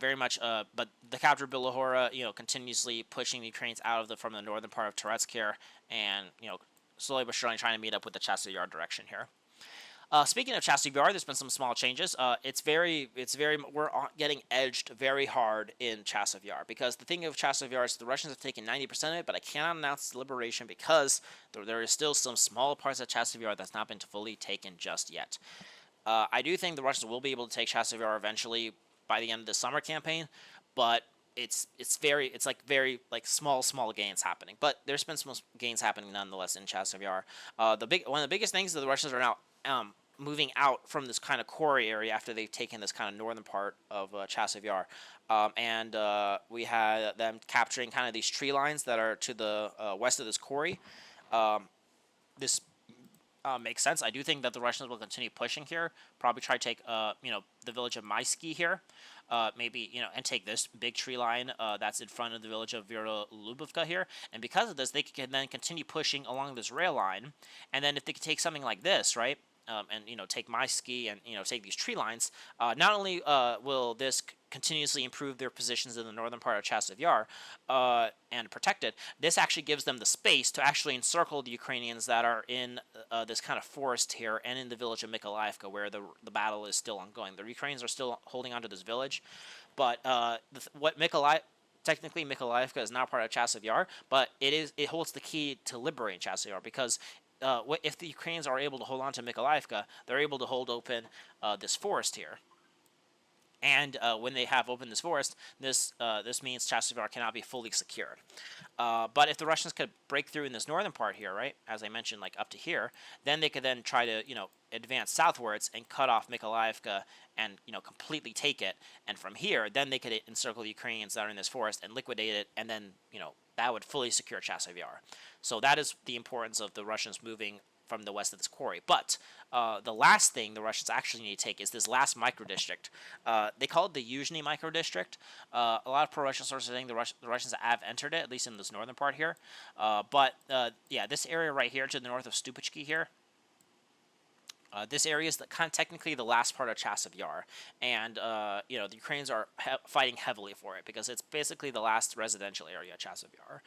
[SPEAKER 1] very much. But the capture of Bilahora, continuously pushing the Ukrainians out of from the northern part of Terets here, and slowly but surely trying to meet up with the Chasiv Yar direction here. Speaking of Chastity VR, there's been some small changes. We're getting edged very hard in Chastity VR because the thing of Chastity VR is the Russians have taken 90% of it, but I cannot announce liberation because there is still some small parts of Chastity VR that's not been fully taken just yet. I do think the Russians will be able to take Chastity VR eventually by the end of the summer campaign, but it's like very like small gains happening. But there's been some gains happening nonetheless in Chastity VR. One of the biggest things is that the Russians are now moving out from this kind of quarry area after they've taken this kind of northern part of Chastity VR. And we had them capturing kind of these tree lines that are to the west of this quarry. This makes sense. I do think that the Russians will continue pushing here. Probably try to take, the village of Maisky here. Maybe, and take this big tree line that's in front of the village of Lubovka here. And because of this, they can then continue pushing along this rail line. And then if they could take something like this, right, and, take Maisky and, take these tree lines, not only will this continuously improve their positions in the northern part of Chastity Yar and protect it, this actually gives them the space to actually encircle the Ukrainians that are in this kind of forest here and in the village of Mykolaiivka, where the battle is still ongoing. The Ukrainians are still holding on to this village, but technically Mykolaiivka is not part of Chastity Yar, but it holds the key to liberating Chastity Yar because if the Ukrainians are able to hold on to Mykolaiivka, they're able to hold open this forest here. And when they have opened this forest, this means Chastity Yar cannot be fully secured. But if the Russians could break through in this northern part here, right, as I mentioned, like up to here, then they could then try to, advance southwards and cut off Mykolaiivka and, completely take it. And from here, then they could encircle the Ukrainians that are in this forest and liquidate it, and then, that would fully secure Chastity Yar. So that is the importance of the Russians moving from the west of this quarry. But the last thing the Russians actually need to take is this last micro-district. They call it the Yuzhny micro-district. A lot of pro-Russian sources are saying the Russians have entered it, at least in this northern part here. But this area right here to the north of Stupichki here, this area is technically the last part of Chastity Yar, and the Ukrainians are fighting heavily for it because it's basically the last residential area of Chastity Yar.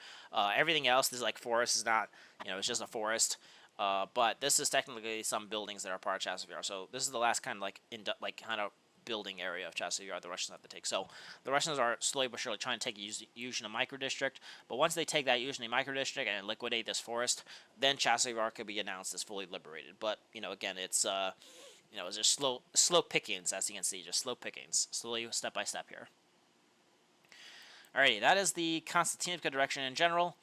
[SPEAKER 1] Everything else, this like forest, is not, it's just a forest. But this is technically some buildings that are part of Chastity Yar. So this is the last kind of kind of building area of Chastity Yar the Russians have to take. So the Russians are slowly but surely trying to take Yuzhny micro-district. But once they take that Yuzhny micro-district and liquidate this forest, then Chastity Yar could be announced as fully liberated. But, again, it's just slow pickings, as you can see. Just slow pickings. Slowly, step by step here. Alrighty, that is the Kostiantynivka direction in general.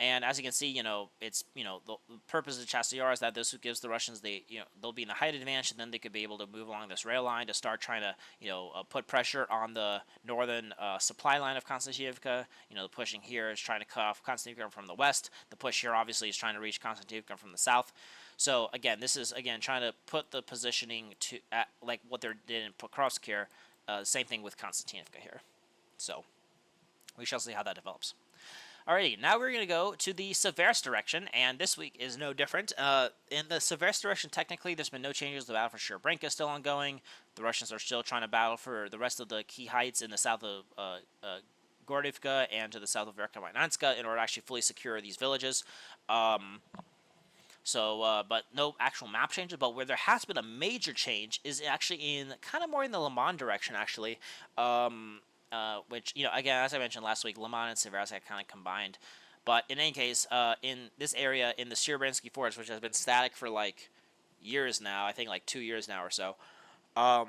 [SPEAKER 1] And as you can see, it's, the purpose of Chastity Yar is that this gives the Russians, they'll be in a height advantage, and then they could be able to move along this rail line to start trying to, put pressure on the northern supply line of Kostiantynivka. The pushing here is trying to cut off Kostiantynivka from the west. The push here, obviously, is trying to reach Kostiantynivka from the south. So, again, this is, trying to put the positioning like what they did in Pokrovsk here. Same thing with Kostiantynivka here. So, we shall see how that develops. Alrighty, now we're going to go to the Seversk direction, and this week is no different. In the Seversk direction, technically, there's been no changes. The battle for Srebrenka is still ongoing. The Russians are still trying to battle for the rest of the key heights in the south of Gordivka and to the south of Verkhovnyanska in order to actually fully secure these villages. But no actual map changes. But where there has been a major change is actually in kind of more in the Lyman direction, actually. Which, again, as I mentioned last week, Lyman and Seversk are kind of combined. But in any case, in this area, in the Seversk forest, which has been static for, like, years now, I think, like, 2 years now or so, the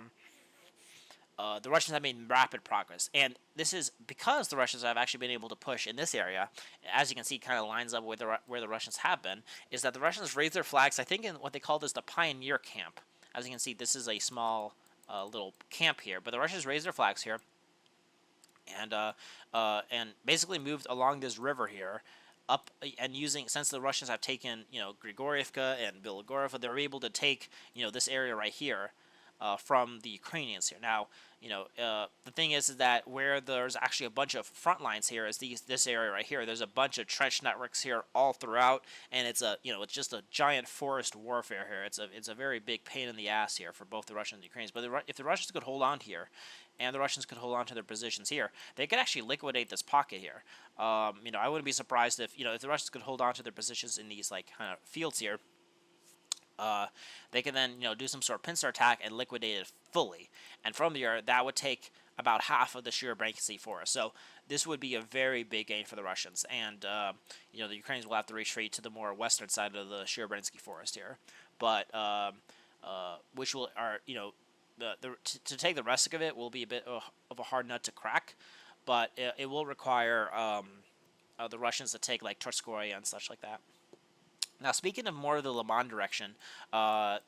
[SPEAKER 1] Russians have made rapid progress. And this is because the Russians have actually been able to push in this area, as you can see, kind of lines up with where the Russians have been, is that the Russians raised their flags, I think, in what they call this the Pioneer Camp. As you can see, this is a small little camp here. But the Russians raised their flags here. And basically moved along this river here, up and since the Russians have taken, Grigorievka and Bilogorov, they're able to take, this area right here from the Ukrainians here. Now, the thing is that where there's actually a bunch of front lines here is this area right here. There's a bunch of trench networks here all throughout, and it's it's just a giant forest warfare here. It's a very big pain in the ass here for both the Russians and the Ukrainians. But if the Russians could hold on here, and the Russians could hold on to their positions here, they could actually liquidate this pocket here. I wouldn't be surprised if the Russians could hold on to their positions in these like kind of fields here. they can then do some sort of pincer attack and liquidate it fully. And from there, that would take about half of the Seversk forest. So this would be a very big gain for the Russians, and the Ukrainians will have to retreat to the more western side of the Seversk forest here, but which will to take the rest of it will be a bit of a hard nut to crack, but it will require the Russians to take like Torskoye and such like that. Now, speaking of more of the Lyman direction,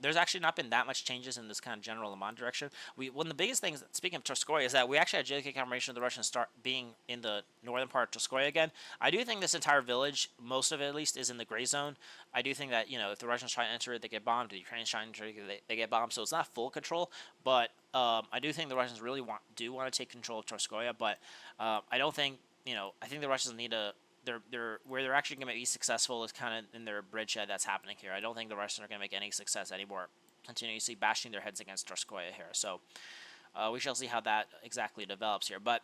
[SPEAKER 1] there's actually not been that much changes in this kind of general Lyman direction. One of the biggest things, speaking of Torskoye, is that we actually had JK confirmation of the Russians start being in the northern part of Torskoye again. I do think this entire village, most of it at least, is in the gray zone. I do think that, if the Russians try to enter it, they get bombed. The Ukrainians try to enter it, they get bombed. So it's not full control, but I do think the Russians really want to take control of Torskoye, but I don't think, I think the Russians need to... where they're actually going to be successful is kind of in their bridgehead that's happening here. I don't think the Russians are going to make any success anymore, continuously bashing their heads against Torskoye here. So we shall see how that exactly develops here. But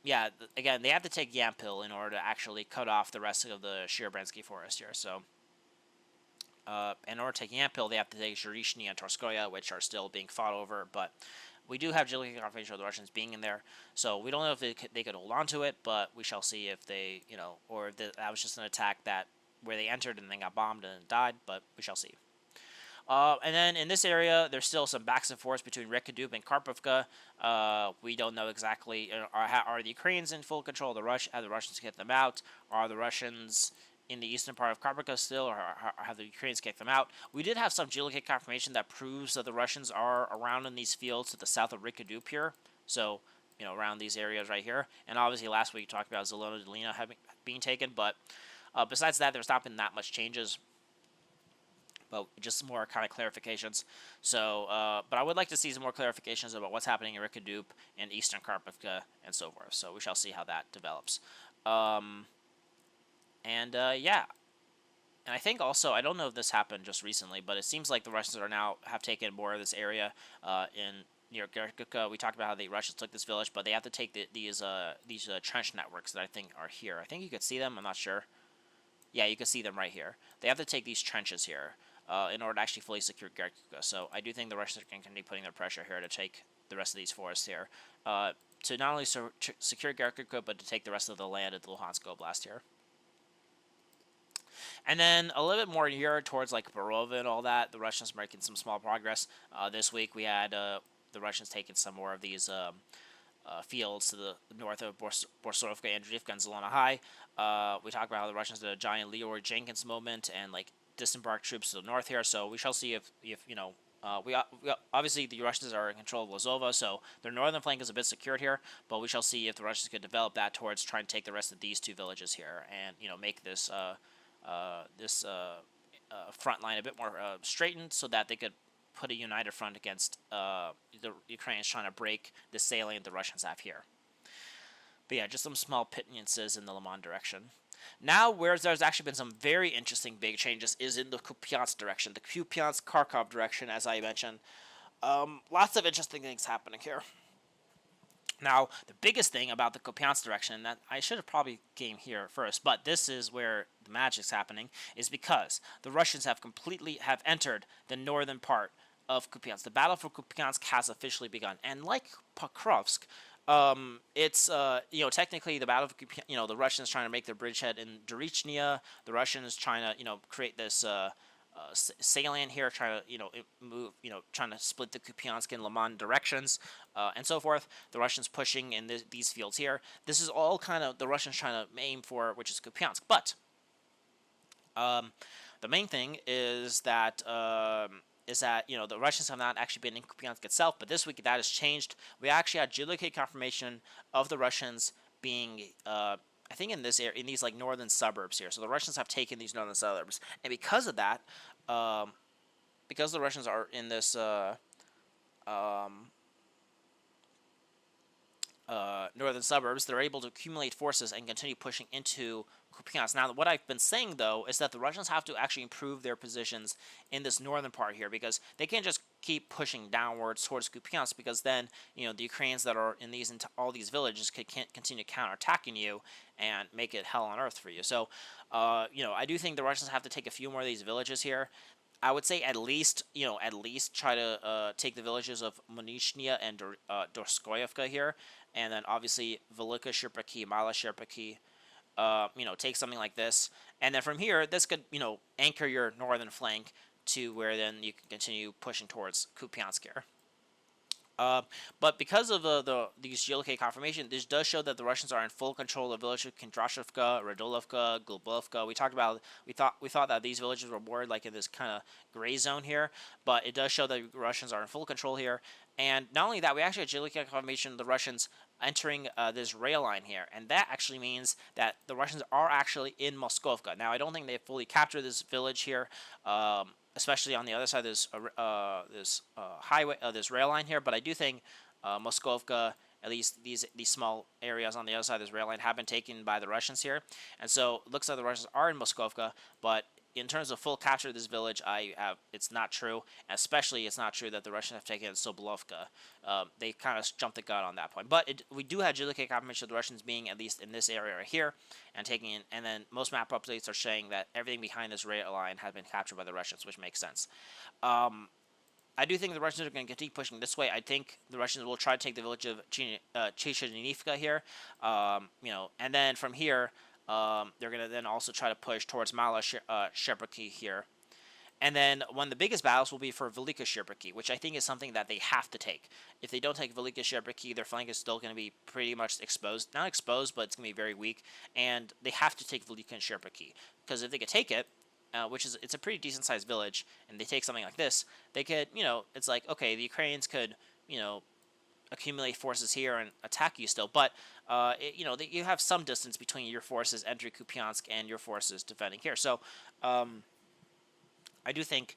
[SPEAKER 1] yeah, again, they have to take Yampil in order to actually cut off the rest of the Seversk forest here. So in order to take Yampil, they have to take Zhirishny and Torskoye, which are still being fought over, but we do have geological confirmation of the Russians being in there, so we don't know if they could hold on to it, but we shall see if they, or if that was just an attack where they entered and then got bombed and died, but we shall see. And then in this area, there's still some backs and forths between Rekadup and Kharkovka. We don't know exactly, are the Ukrainians in full control of the have the Russians kicked them out? Are the Russians in the eastern part of Kharkov still, or have the Ukrainians kicked them out? We did have some geologic confirmation that proves that the Russians are around in these fields to the south of Rekadup here, so, around these areas right here. And obviously last week we talked about Zelona Dolina being taken, but besides that, there's not been that much changes, but just more kind of clarifications. So, but I would like to see some more clarifications about what's happening in Rekadup and eastern Kharkovka and so forth, so we shall see how that develops. Yeah, and I think also, I don't know if this happened just recently, but it seems like the Russians have taken more of this area near Kharkov. We talked about how the Russians took this village, but they have to take these trench networks that I think are here. I think you could see them. I'm not sure. Yeah, you can see them right here. They have to take these trenches here in order to actually fully secure Kharkov. So I do think the Russians are going to continue putting their pressure here to take the rest of these forests here, to not only secure Kharkov, but to take the rest of the land at the Luhansk Oblast here. And then a little bit more here towards like Borova and all that, the Russians are making some small progress. This week we had the Russians taking some more of these fields to the north of Borsorovka, Andreevka, and Zelona High. We talked about how the Russians did a giant Leroy Jenkins moment and like disembarked troops to the north here. So we shall see if obviously the Russians are in control of Lozova, so their northern flank is a bit secured here. But we shall see if the Russians could develop that towards trying to take the rest of these two villages here and make this front line a bit more straightened, so that they could put a united front against the Ukrainians trying to break the salient the Russians have here. But yeah, just some small pittance in the Lyman direction. Now, where there's actually been some very interesting big changes is in the Kupyansk direction, the Kupyansk-Kharkov direction, as I mentioned. Lots of interesting things happening here. Now, the biggest thing about the Kupyansk direction, that I should have probably came here first, but this is where the magic's happening, is because the Russians have entered the northern part of Kupyansk. The battle for Kupyansk has officially begun, and like Pokrovsk, it's technically the battle for Kupyansk. The Russians trying to make their bridgehead in Zhirishny. The Russians trying to create this salient here, trying to move, trying to split the Kupyansk and Lyman directions, and so forth. The Russians pushing in these fields here. This is all kind of the Russians trying to aim for, which is Kupyansk. But the main thing is that the Russians have not actually been in Kupyansk itself, but this week that has changed. We actually had geolocated confirmation of the Russians being I think in this area, in these like northern suburbs here. So the Russians have taken these northern suburbs, and because of that, because the Russians are in this northern suburbs, they're able to accumulate forces and continue pushing into Kupyansk. Now, what I've been saying, though, is that the Russians have to actually improve their positions in this northern part here, because they can't just keep pushing downwards towards Kupyansk, because then, the Ukrainians that are in all these villages can't continue counterattacking you and make it hell on earth for you. So, I do think the Russians have to take a few more of these villages here. I would say at least try to take the villages of Monishnia and Dorskoyevka here, and then obviously Velika Shirpaki, Mala Shirpaki. Take something like this, and then from here, this could anchor your northern flank to where then you can continue pushing towards Kupyansk here. But because of these geolocate confirmation, this does show that the Russians are in full control of villages Kondrashevka, Radolovka, Glubovka. We thought that these villages were more like in this kind of gray zone here, but it does show that Russians are in full control here. And not only that, we actually have geolocate confirmation of the Russians entering this rail line here, and that actually means that the Russians are actually in Moskovka. Now, I don't think they fully captured this village here. Especially on the other side of this highway, this rail line here. But I do think Moskovka, at least these small areas on the other side of this rail line, have been taken by the Russians here, and so it looks like the Russians are in Moskovka. But in terms of full capture of this village, it's not true. Especially, it's not true that the Russians have taken Sobolovka. They kind of jumped the gun on that point. But we do have geolocate confirmation of the Russians being at least in this area right here and taking in. And then most map updates are saying that everything behind this rail line has been captured by the Russians, which makes sense. I do think the Russians are going to continue pushing this way. I think the Russians will try to take the village of Chichanivka here. And then from here, they're going to then also try to push towards Mala Shirpaki here. And then one of the biggest battles will be for Velika Shirpaki, which I think is something that they have to take. If they don't take Velika Shirpaki, their flank is still going to be pretty much exposed. Not exposed, but it's going to be very weak. And they have to take Velika Shirpaki. Because if they could take it, it's a pretty decent-sized village, and they take something like this, they could, it's like, okay, the Ukrainians could, accumulate forces here and attack you still, but you have some distance between your forces entering Kupyansk and your forces defending here. So I do think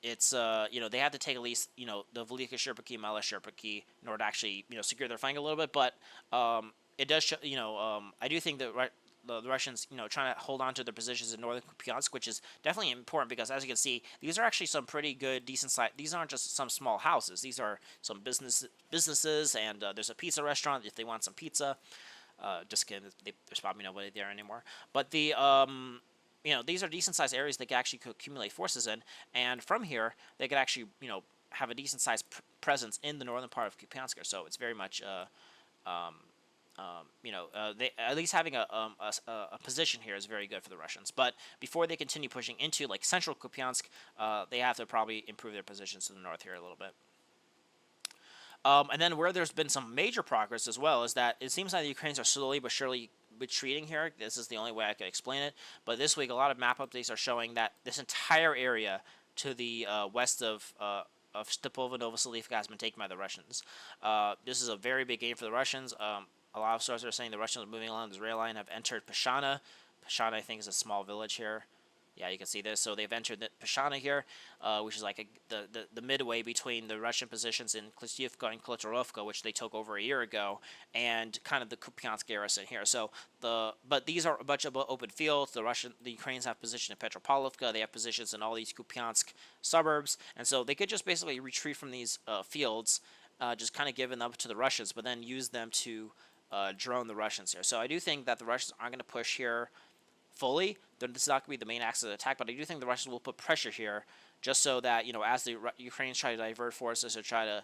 [SPEAKER 1] it's they have to take at least the Velika Shirpaki, Mala Shirpaki in order to actually secure their flank a little bit. But it does show, I do think that the Russians, trying to hold on to their positions in northern Kupyansk, which is definitely important because, as you can see, these are actually some pretty good, decent size. These aren't just some small houses. These are some businesses, and there's a pizza restaurant if they want some pizza. Just kidding, there's probably nobody there anymore. But these are decent-sized areas they can actually accumulate forces in, and from here, they could actually, have a decent-sized presence in the northern part of Kupyansk. So it's very much they at least having a position here is very good for the Russians. But before they continue pushing into like central Kupyansk, they have to probably improve their positions to the north here a little bit. And then where there's been some major progress as well is that it seems like the Ukrainians are slowly but surely retreating here. This is the only way I could explain it. But this week, a lot of map updates are showing that this entire area to the west of Stepova Novoselivka has been taken by the Russians. This is a very big gain for the Russians. A lot of sources are saying the Russians are moving along this rail line, have entered Pashana. Pashana, I think, is a small village here. Yeah, you can see this. So they've entered Pashana here, which is like the midway between the Russian positions in Kostiantynivka and Klotorovka, which they took over a year ago, and kind of the Kupyansk garrison here. So but these are a bunch of open fields. The Ukrainians have positions in Petropavlovka. They have positions in all these Kupyansk suburbs, and so they could just basically retreat from these fields, just kind of giving up to the Russians, but then use them to drone the Russians here. So I do think that the Russians aren't going to push here fully. This is not going to be the main axis of attack, but I do think the Russians will put pressure here just so that, as the Ukrainians try to divert forces or try to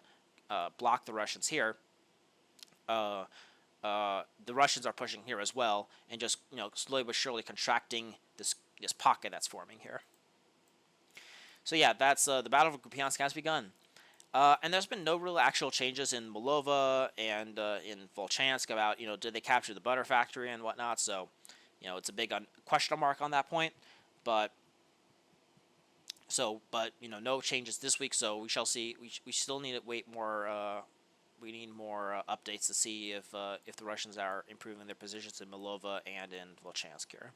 [SPEAKER 1] block the Russians here, the Russians are pushing here as well and just, slowly but surely contracting this pocket that's forming here. So yeah, that's the Battle of Kupyansk has begun. And there's been no real actual changes in Molova and in Volchansk about, did they capture the butter factory and whatnot. So, it's a big question mark on that point. But no changes this week. So we shall see. We still need to wait more. We need more updates to see if the Russians are improving their positions in Molova and in Volchansk here.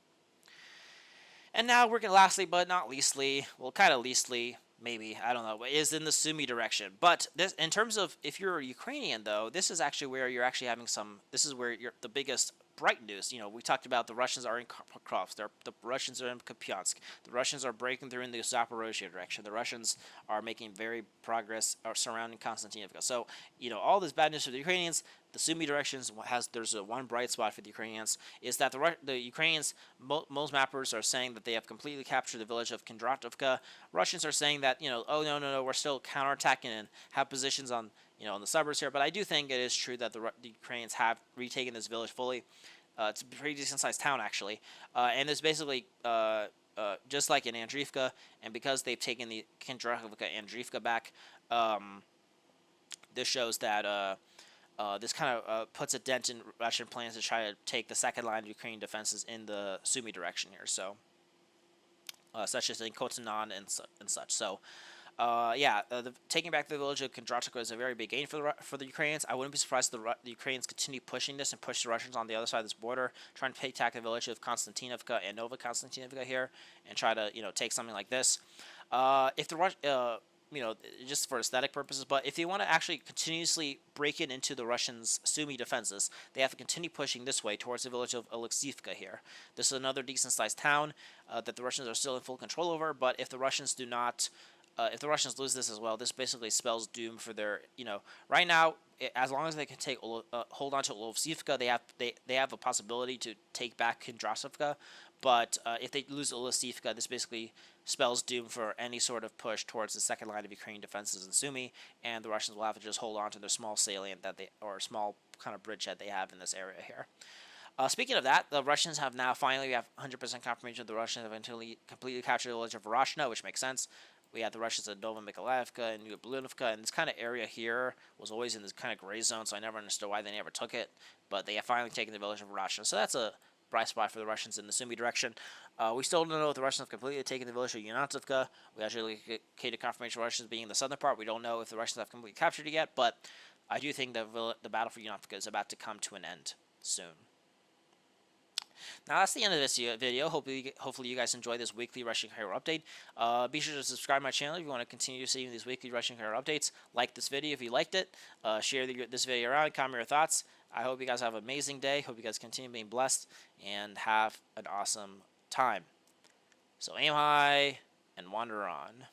[SPEAKER 1] And now we're going to lastly, but not leastly, well, kind of leastly, maybe, I don't know, is in the Sumy direction. But this, in terms of if you're a Ukrainian, though, this is actually where you're actually having this is where the biggest bright news. We talked about the Russians are in Pokrovsk, the Russians are in Kupyansk, the Russians are breaking through in the Zaporizhzhia direction, the Russians are making very progress surrounding Kostiantynivka. So, all this bad news for the Ukrainians, the Sumy directions there's a one bright spot for the Ukrainians is that the Ukrainians, most mappers are saying that they have completely captured the village of Kondratovka. Russians are saying that, oh no, we're still counterattacking and have positions on, in the suburbs here. But I do think it is true that the Ukrainians have retaken this village fully. It's a pretty decent sized town actually, and it's basically just like in Andriivka, and because they've taken the Kondratovka Andriivka back, this shows that this kind of puts a dent in Russian plans to try to take the second line of Ukrainian defenses in the Sumy direction here. So, such as in Kotanan and such. So, taking back the village of Kondratovka is a very big gain for the Ukrainians. I wouldn't be surprised if the Ukrainians continue pushing this and push the Russians on the other side of this border, trying to attack the village of Kostiantynivka and Nova Kostiantynivka here, and try to take something like this. If the just for aesthetic purposes, but if they want to actually continuously break it into the Russians' Sumy defenses, they have to continue pushing this way towards the village of Oleksivka here. This is another decent-sized town that the Russians are still in full control over, but if the Russians do not, if the Russians lose this as well, this basically spells doom for their, right now, as long as they can hold on to Oleksivka, they have a possibility to take back Kondratovka. But if they lose Oleksivka, this basically spells doom for any sort of push towards the second line of Ukrainian defenses in Sumy, and the Russians will have to just hold on to their small salient or small kind of bridgehead they have in this area here. Speaking of that, the Russians have now finally, we have 100% confirmation the Russians have completely captured the village of Vorashna, which makes sense. We had the Russians at Nova Mykolaievka and New Blunovka, and this kind of area here was always in this kind of gray zone, so I never understood why they never took it, but they have finally taken the village of Vorashna, so that's a bright spot for the Russians in the Sumy direction. We still don't know if the Russians have completely taken the village of Yunatovka. We actually get confirmation of Russians being in the southern part. We don't know if the Russians have completely captured it yet, but I do think the battle for Yunatovka is about to come to an end soon. Now that's the end of this video. Hopefully you guys enjoyed this weekly Russian hero update. Be sure to subscribe to my channel if you want to continue seeing these weekly Russian hero updates. Like this video if you liked it. Share this video around. Comment your thoughts. I hope you guys have an amazing day. Hope you guys continue being blessed and have an awesome time. So aim high and wander on.